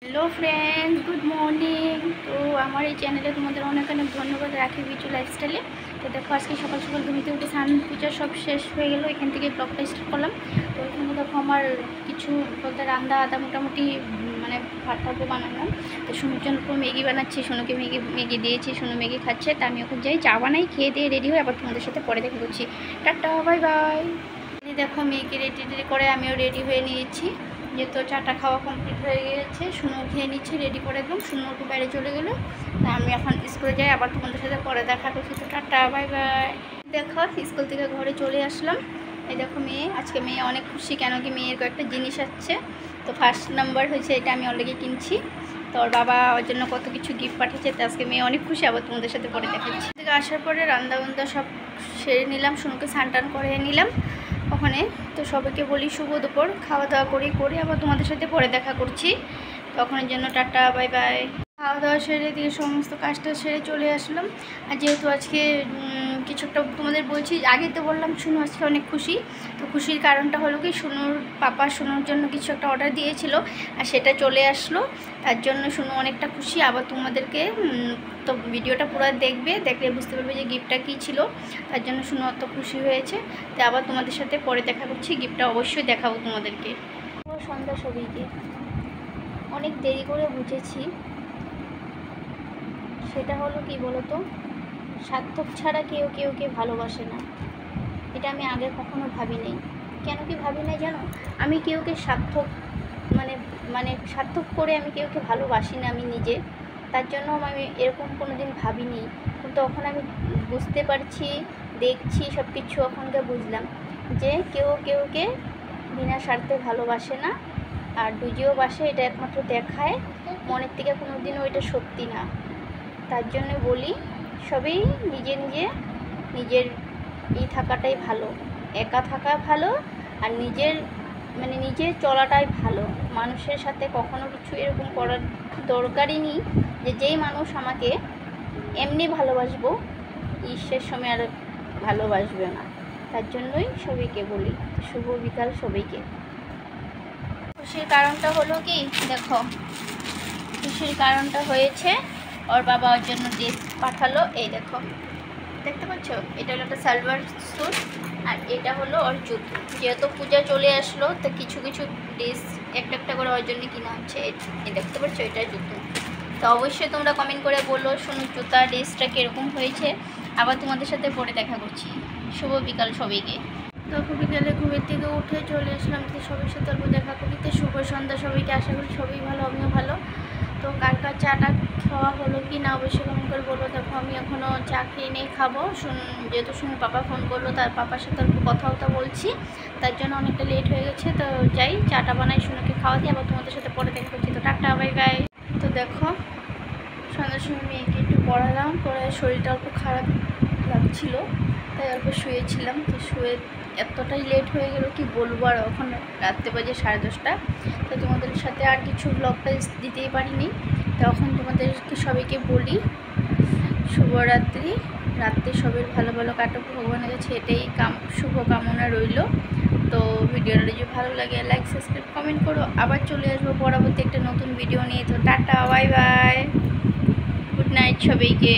Hello friends good morning. तो हमारे चैनले तुम्हारे अनेक अनेक धन्यवाद राखी बिचू लाइफस्टाइले। तो देखो आज के सकाल सकाल घुमते उठे स्नान पूजा सब शेष हो गल एखान ब्लगटा स्टार्ट करलाम। तो एखाने देखो हमार किछु बोलते रान्ना आदा मोटामुटी मैं भात भात बानालाम। तो सोनूर जन्य मैगी बानाচ্ছি, सोनूके मैगी दिएছি, सोनू मैगी खाচ্ছে। तो आमी ओखाনে যাই, চা বানাই, খেয়ে দিয়ে রেডি হয়ে আবার তোমাদের সাথে পরে দেখা করছি। Tata bye bye. देखो মেয়েকে রেডি করে আমিও রেডি হয়ে নিয়েছি, যেহেতু চাটা খাওয়া কমপ্লিট হয়ে গেছে। সোনু খেয়ে নিচ্ছে রেডি করে একদম। সোনু একটু বাইরে চলে গেলো, তা আমি এখন স্কুলে যাই, আবার তোমাদের সাথে পরে দেখা করছি। তো টাটা বাই বাই। দেখো স্কুল থেকে ঘরে চলে আসলাম। এই দেখো মেয়ে, আজকে মেয়ে অনেক খুশি, কেন কি মেয়ের কয়েকটা জিনিস আসছে। তো ফার্স্ট নাম্বার হয়েছে, এটা আমি অলরেডি কিনছি। তো ওর বাবা ওর জন্য কত কিছু গিফট পাঠিয়েছে, তো আজকে মেয়ে অনেক খুশি। আবার তোমাদের সাথে পরে দেখাচ্ছি। থেকে আসার পরে রান্না বান্না সব সেরে নিলাম, সোনুকে স্নান টান করে নিলাম ওখানে। তো সবাইকে বলি শুভ দুপুর, খাওয়া দাওয়া করে আবার তোমাদের সাথে পরে দেখা করছি। তখনের জন্য টাটা বাই বাই। খাওয়া দাওয়া সেরে দিয়ে সমস্ত কাজটা সেরে চলে আসলাম। আর যেহেতু আজকে কিছু একটা তোমাদের বলছি, আগে তো বললাম সোনু আজকে অনেক খুশি। তো খুশির কারণটা হলো কি, সোনুর পাপা সোনুর জন্য কিছু একটা অর্ডার দিয়েছিল আর সেটা চলে আসলো, তার জন্য সোনু অনেকটা খুশি। আবার তোমাদেরকে তো ভিডিওটা পুরো দেখলে বুঝতে পারবে যে গিফটটা কী ছিল, তার জন্য সোনু অত খুশি হয়েছে। তো আবার তোমাদের সাথে পরে দেখা করছি, গিফটটা অবশ্যই দেখাবো তোমাদেরকে। সন্ধ্যা সবাইকে অনেক দেরি করে বুঝেছি, সেটা হলো কি বলতো, সার্থক ছাড়া কেউকে ভালোবাসে না। এটা আমি আগে কখনো ভাবি নাই। কেন কি ভাবি নাই জানো, আমি কেউকে সার্থক মানে সার্থক করে আমি কেউকে ভালোবাসি না আমি নিজে, তার জন্য আমি এরকম কোনো দিন ভাবিনি। কিন্তু তখন আমি বুঝতে পারছি, দেখছি সব কিছু, ওখানকার বুঝলাম যে কেউকে বিনা স্বার্থে ভালোবাসে না, আর দুজিও বাসে এটা একমাত্র দেখায়, মনের থেকে কোনো দিনও এটা সত্যি না। তার জন্য বলি সবই নিজের থাকাটাই ভালো, একা থাকা ভালো, আর নিজের চলাটাই ভালো। মানুষের সাথে কখনো কিছু এরকম করার দরকারই নেই যে যেই মানুষ আমাকে এমনি ভালোবাসবো ঈশ্বরের সময় আর ভালোবাসবে না। তার জন্যই সবাইকে বলি শুভ বিকাল সবাইকে। খুশির কারণটা হলো কি, দেখো খুশির কারণটা হয়েছে ওর বাবা ওর জন্য ড্রেস পাঠালো। এই দেখো দেখতে পাচ্ছ, এটা হলো একটা সালোয়ার স্যুট, আর এটা হলো ওর জুতো। যেহেতু পূজা চলে আসলো, তো কিছু ড্রেস একটা করে ওর জন্য কিনা হচ্ছে। এই দেখতে পাচ্ছ, এটা জুতো। তো অবশ্যই তোমরা কমেন্ট করে বলো সোনুর জুতা ড্রেসটা কীরকম হয়েছে। আবার তোমাদের সাথে পরে দেখা করছি। শুভ বিকাল সবাইকে। তো বিকালে ঘুমের থেকে উঠে চলে আসলাম, তো সবার সাথে অল্প দেখা করিতে। শুভ সন্ধ্যা সবাইকে, আশা করি সবই ভালো, আমিও ভালো। তো কার চাটা খাওয়া হলো কি না অবশ্যই কমেন্ট করে বলবো। দেখো আমি এখনও চা খেয়ে নেই, খাবো। যেহেতু সোনুর পাপা ফোন করলো, তার পাপার সাথে অল্প কথা বলছি, তার জন্য অনেকটা লেট হয়ে গেছে। তো যাই, চাটা বানাই, সোনুকে খাওয়া দিয়ে আবার তোমাদের সাথে পরে দেখা করছি। তো টাটা বাই বাই। তো দেখো সন্ধ্যার সময় মেয়েকে একটু পড়ালাম, পরে শরীরটা অল্প খারাপ লাগছিল, তাই অল্প শুয়েছিলাম। তো শুয়ে এতটাই লেট হয়ে গেল কি বলবো, আর এখন রাত্রে বাজে 10:30। তো তোমাদের সাথে আর কিছু ব্লগটা দিতেই পারিনি। তখন তোমাদেরকে সবাইকে বলি শুভরাত্রি, রাত্রে সবের ভালো কাটুক, ভগবানের কাছে এটাই শুভ কামনা রইল। তো ভিডিওটা যদি ভালো লাগে লাইক সাবস্ক্রাইব কমেন্ট করো। আবার চলে আসবো পরবর্তী একটা নতুন ভিডিও নিয়ে। তো tata bye bye, good night সবাইকে।